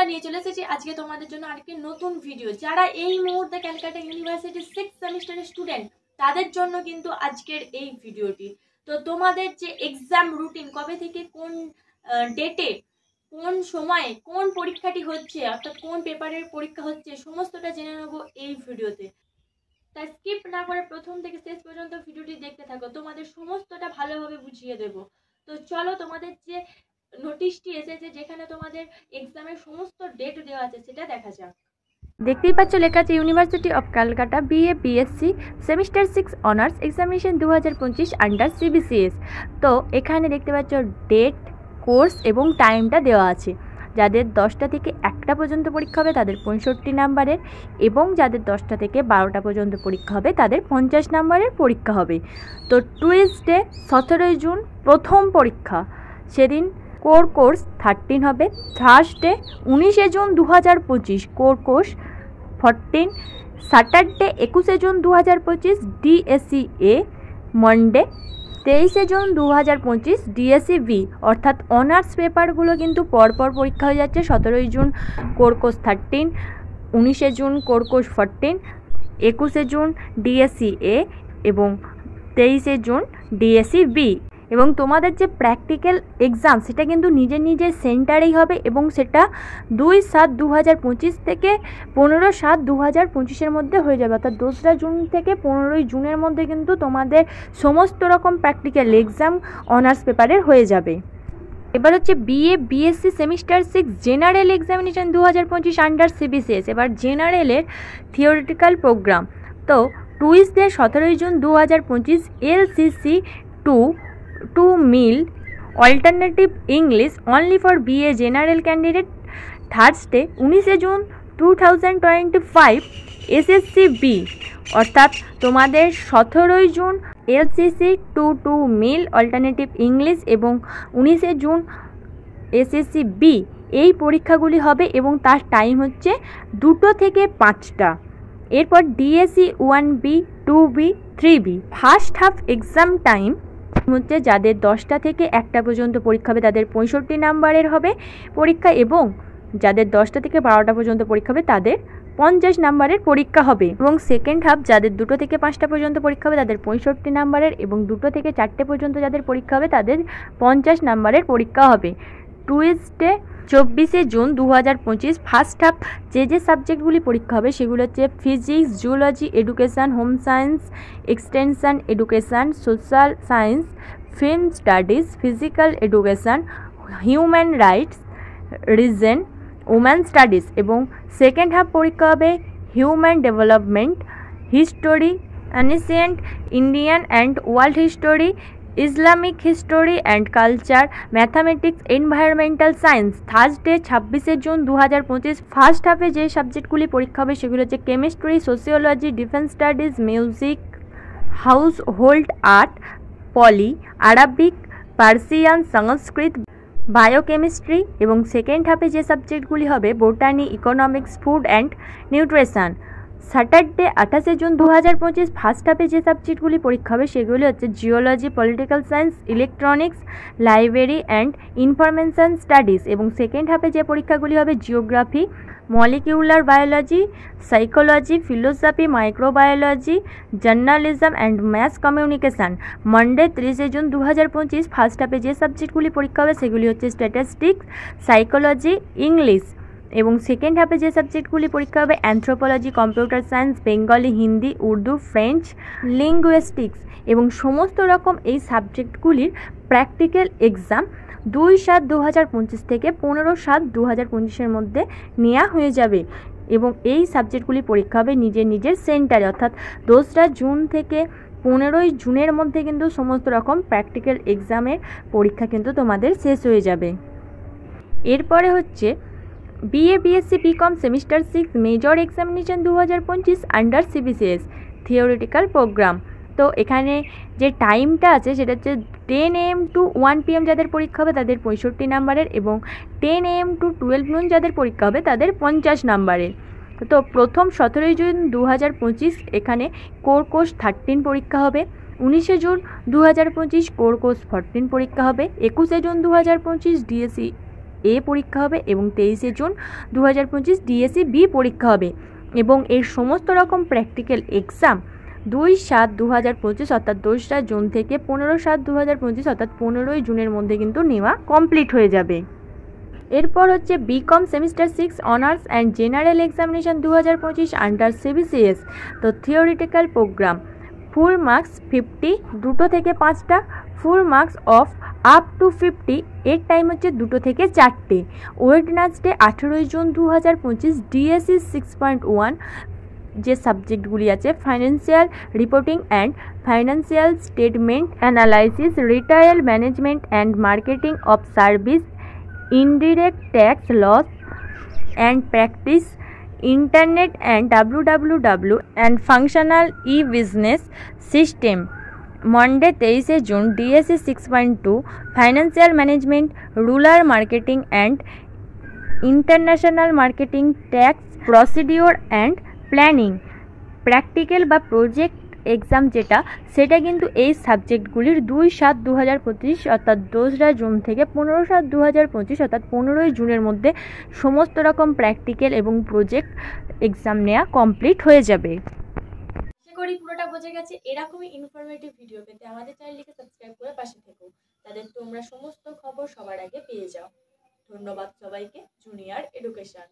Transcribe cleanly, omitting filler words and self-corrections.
বন্ধুরা নিয়ে চলে এসেছি আজকে তোমাদের জন্য আরেকটি নতুন ভিডিও। যারা এই মুহূর্তে ক্যালকাটা ইউনিভার্সিটির 6th সেমিস্টারের স্টুডেন্ট তাদের জন্য কিন্তু আজকের এই ভিডিওটি। তো তোমাদের যে এক্সাম রুটিন, কবে থেকে কোন ডেটে কোন সময়ে কোন পরীক্ষাটি হচ্ছে, অর্থাৎ কোন পেপারের পরীক্ষা হচ্ছে, সমস্তটা জেনে নেবো এই ভিডিওতে। তাই স্কিপ না করে প্রথম থেকে শেষ পর্যন্ত ভিডিওটি দেখতে থাকো, তোমাদের সমস্তটা ভালোভাবে বুঝিয়ে দেবো। তো চলো তোমাদের যে নোটিশটি এসেছে যেখানে তোমাদের এক্সামের সমস্ত ডেট দেওয়া আছে সেটা দেখা যাক। দেখতেই পাচ্ছ লেখা আছে university of Calcutta BA BSc semester 6 honours examination 2025 under CBCS। তো এখানে দেখতে পাচ্ছ ডেট, কোর্স এবং টাইমটা দেওয়া আছে। যাদের 10টা থেকে 1টা পর্যন্ত পরীক্ষা হবে তাদের 65 নাম্বারের, এবং যাদের 10টা থেকে 12টা পর্যন্ত পরীক্ষা হবে তাদের 50 নাম্বারের পরীক্ষা হবে। তো টুইসডে 17 জুন প্রথম পরীক্ষা, সেদিন কোর কোর্স 13 হবে। Thursday 19 June 2025 core course 14। Saturday 21 June 2025 DSE A। Monday 23 June 2025 DSE B। অর্থাৎ অনার্স পেপারগুলো কিন্তু পরপর পরীক্ষা হয়ে যাচ্ছে। 17 June core course 13, 19 June core course 14, 21 June DSE A এবং 23 জুন DSE B। এবং তোমাদের যে প্র্যাকটিক্যাল এক্সাম সেটা কিন্তু নিজের নিজের সেন্টারেই হবে, এবং সেটা 2/7/2025 থেকে 15/7/2025 মধ্যে হয়ে যাবে। অর্থাৎ 2রা জুন থেকে 15ই জুনের মধ্যে কিন্তু তোমাদের সমস্ত রকম প্র্যাকটিক্যাল এক্সাম অনার্স পেপারের হয়ে যাবে। এবার হচ্ছে BA BSc semester 6 general examination 2025 under CBCS। এবার জেনারেলের থিওরিটিক্যাল প্রোগ্রাম। তো Tuesday 17 June 2025 LCC 2 MIL alternative English only for BA general candidate. Thursday 19 June 2025 SSC B। অর্থাৎ তোমাদের 17 June LCC 2 MIL alternative English এবং 19 জুন SSC B এই পরীক্ষাগুলি হবে, এবং তার টাইম হচ্ছে 2টো থেকে 5টা। এরপর DSE 1B 2B 3B। First half exam time হচ্ছে যাদের 10টা থেকে 1টা পর্যন্ত পরীক্ষা হবে তাদের 65 নাম্বারের হবে পরীক্ষা, এবং যাদের 10টা থেকে 12টা পর্যন্ত পরীক্ষা হবে তাদের 50 নাম্বারের পরীক্ষা হবে। এবং সেকেন্ড হাফ যাদের 2টো থেকে 5টা পর্যন্ত পরীক্ষা হবে তাদের 65 নাম্বারের, এবং 2টো থেকে 4টে পর্যন্ত যাদের পরীক্ষা হবে তাদের 50 নাম্বারের পরীক্ষা হবে। টুইসডে 24 জুন 2025 ফার্স্ট হাফ যে সাবজেক্টগুলি পরীক্ষা হবে সেগুলো হচ্ছে physics, zoology, education, home science, extension education, social science, film studies, physical education, human rights, reason, woman studies. এবং সেকেন্ড হাফ পরীক্ষা হবে human development, history, ancient Indian and world history, Islamic history and culture, mathematics, environmental science. Thursday 26 June 2025 first হাফে যে সাবজেক্টগুলি পরীক্ষা হবে সেগুলো হচ্ছে chemistry, sociology, defence studies, music, household art, Pali, Arabic, Persian, Sanskrit, biochemistry. এবং সেকেন্ড হাফে যে সাবজেক্টগুলি হবে botany, economics, food and nutrition. Saturday 28 June 2025 first হাফে যে সাবজেক্টগুলি পরীক্ষা হবে সেগুলি হচ্ছে geology, political science, electronics, library and information studies. এবং সেকেন্ড হাফে যে পরীক্ষাগুলি হবে geography, molecular biology, psychology, philosophy, microbiology, journalism and mass communication. Monday 30 June 2025 first হাফে যে সাবজেক্টগুলি পরীক্ষা হবে সেগুলি হচ্ছে স্ট্যাটিস্টিক্স, সাইকোলজি, ইংলিশ। এবং সেকেন্ড হাফে যে সাবজেক্টগুলি পরীক্ষা হবে anthropology, computer science, Bengali, Hindi, Urdu, French, linguistics. এবং সমস্ত রকম এই সাবজেক্টগুলির প্র্যাকটিক্যাল এক্সাম 2/7/2025 থেকে 15/7/2025 মধ্যে নেওয়া হয়ে যাবে, এবং এই সাবজেক্টগুলি পরীক্ষা হবে নিজের নিজের সেন্টারে। অর্থাৎ 2রা জুন থেকে 15ই জুনের মধ্যে কিন্তু সমস্ত রকম প্র্যাকটিক্যাল এক্সামের পরীক্ষা কিন্তু তোমাদের শেষ হয়ে যাবে। এরপরে হচ্ছে BA BSc BCom semester 6 major examination 2025 under CBCS theoretical programme. তো এখানে যে টাইমটা আছে সেটা হচ্ছে 10 AM to 1 PM যাদের পরীক্ষা হবে তাদের 65 নাম্বারের, এবং 10 AM to 12 noon যাদের পরীক্ষা হবে তাদের 50 নাম্বারের। তো প্রথম 17 জুন 2025 এখানে কোর কোর্স 13 পরীক্ষা হবে। 19 জুন 2025 কোর কোর্স 14 পরীক্ষা হবে। 21 জুন 2025 DSE এ পরীক্ষা হবে এবং 23শে জুন 2025 ডিএসসি বি পরীক্ষা হবে এবং এর সমস্ত রকম প্র্যাকটিক্যাল এক্সাম 2/7/2025 অর্থাৎ 2রা জুন থেকে 15/7/2025 অর্থাৎ 15ই জুনের মধ্যে কিন্তু নেওয়া কমপ্লিট হয়ে যাবে। এরপর হচ্ছে BCom semester 6 honours and general examination 2025 under CBCS. তো থিওরিটিক্যাল প্রোগ্রাম ফুল মার্কস 50, 2টো থেকে 5টা, full marks of up to 50, এর টাইম হচ্ছে 2টো থেকে 4টে। ওয়েডনেসডে 18ই জুন 2025 ডিএসসি 6.1 যে সাবজেক্টগুলি আছে financial reporting and financial statement analysis, retail management and marketing of service, indirect tax laws and practice, internet and www and functional e business system. Monday 23শে June DSC 6.2 financial management, rural marketing and international marketing, tax procedure and planning. Practical বা project exam সেটা কিন্তু এই সাবজেক্টগুলির 2/7/2025 অর্থাৎ 2রা June থেকে 15/7/2025 অর্থাৎ 15ই জুনের মধ্যে সমস্ত রকম প্র্যাকটিক্যাল এবং প্রজেক্ট এক্সাম নেওয়া কমপ্লিট হয়ে যাবে। আশা করি পুরোটা বোঝা গেছে। এরকমই ইনফরমেটিভ ভিডিও পেতে আমাদের চ্যানেলটিকে সাবস্ক্রাইব করে পাশে থেকো, তাদের তোমরা সমস্ত খবর সবার আগে পেয়ে যাও। ধন্যবাদ সবাইকে। Junior education.